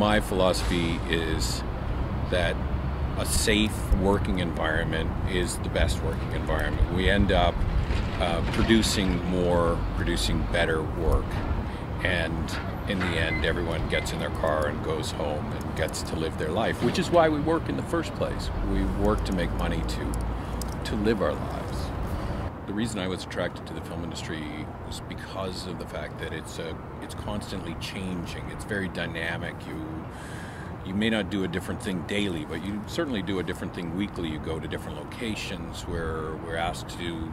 My philosophy is that a safe working environment is the best working environment. We end up producing more, producing better work, and in the end everyone gets in their car and goes home and gets to live their life, which is why we work in the first place. We work to make money to live our lives. The reason I was attracted to the film industry was because of the fact that it's constantly changing. It's very dynamic. You may not do a different thing daily, but you certainly do a different thing weekly. You go to different locations where we're asked to do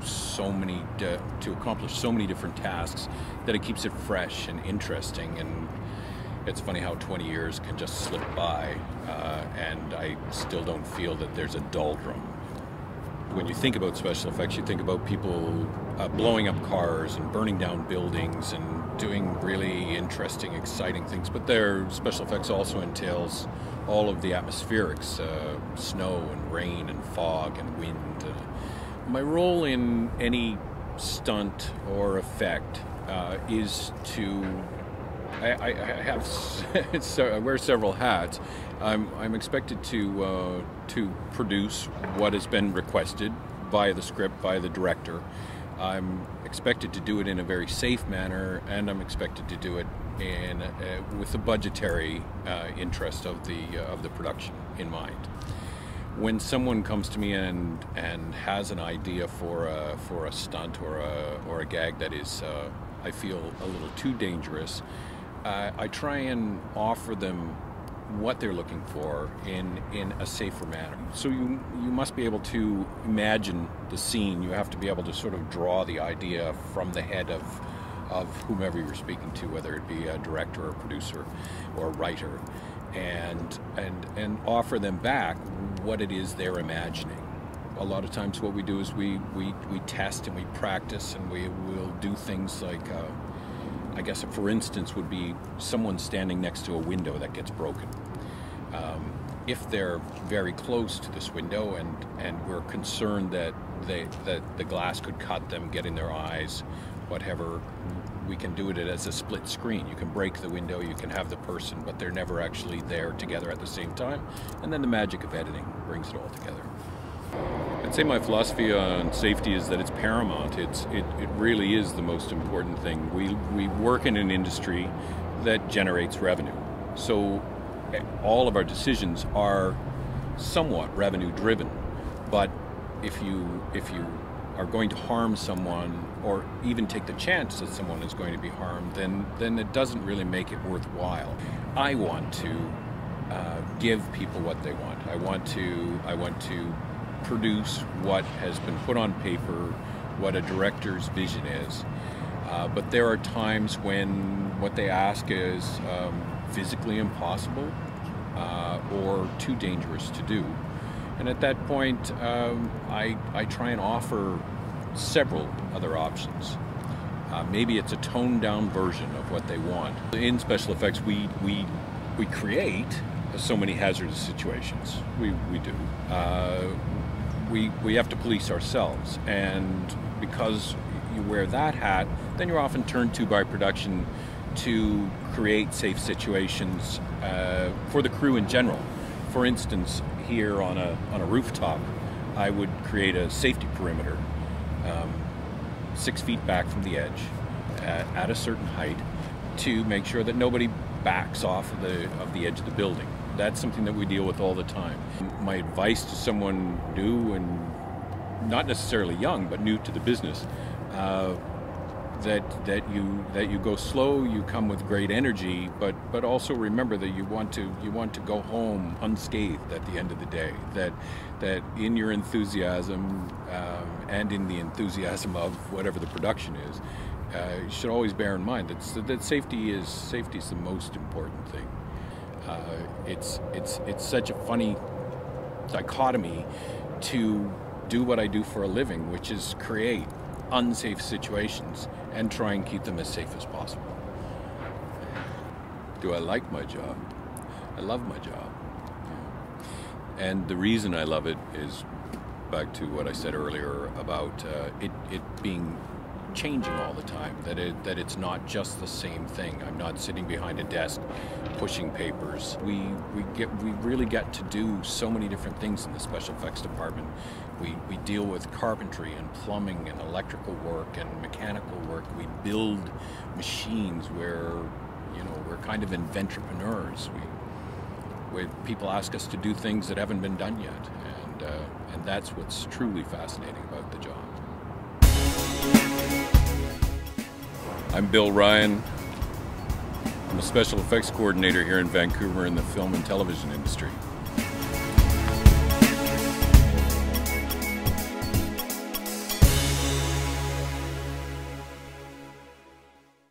to accomplish so many different tasks that it keeps it fresh and interesting. And it's funny how 20 years can just slip by, and I still don't feel that there's a doldrum. When you think about special effects, you think about people blowing up cars and burning down buildings and doing really interesting, exciting things. But their special effects also entails all of the atmospherics, snow and rain and fog and wind. My role in any stunt or effect is to... I wear several hats. I'm expected to produce what has been requested via the script, by the director. I'm expected to do it in a very safe manner, and I'm expected to do it with the budgetary interest of the production in mind. When someone comes to me and has an idea for a stunt or a gag that is I feel a little too dangerous, I try and offer them what they're looking for in a safer manner. So you must be able to imagine the scene. You have to be able to sort of draw the idea from the head of whomever you're speaking to, whether it be a director or producer or writer, and offer them back what it is they're imagining. A lot of times what we do is we test and we practice, and we'll do things like I guess for instance would be someone standing next to a window that gets broken. If they're very close to this window and we're concerned that the glass could cut them, get in their eyes, whatever, we can do it as a split screen. You can break the window, you can have the person, but they're never actually there together at the same time. And then the magic of editing brings it all together. I'd say my philosophy on safety is that it's paramount. It really is the most important thing. We work in an industry that generates revenue. So all of our decisions are somewhat revenue driven. But if you are going to harm someone, or even take the chance that someone is going to be harmed, then it doesn't really make it worthwhile. I want to give people what they want. I want to produce what has been put on paper, what a director's vision is. But there are times when what they ask is physically impossible or too dangerous to do. And at that point, I try and offer several other options. Maybe it's a toned-down version of what they want. In special effects, we create so many hazardous situations. We do. We have to police ourselves, and because you wear that hat, then you're often turned to by production to create safe situations for the crew in general. For instance, here on a rooftop, I would create a safety perimeter 6 feet back from the edge at a certain height to make sure that nobody backs off of the edge of the building. That's something that we deal with all the time. My advice to someone new, and not necessarily young, but new to the business, that you go slow, you come with great energy, but also remember that you want to go home unscathed at the end of the day. That in your enthusiasm and in the enthusiasm of whatever the production is, you should always bear in mind that safety is the most important thing. It's such a funny dichotomy to do what I do for a living, which is create unsafe situations and try and keep them as safe as possible. Do I like my job? I love my job. And the reason I love it is back to what I said earlier about it being changing all the time, that it's not just the same thing. I'm not sitting behind a desk pushing papers. We really get to do so many different things in the special effects department. We deal with carpentry and plumbing and electrical work and mechanical work. We build machines where, you know, we're kind of inventrepreneurs. Where people ask us to do things that haven't been done yet, and that's what's truly fascinating about the job. I'm Bill Ryan. I'm a special effects coordinator here in Vancouver in the film and television industry.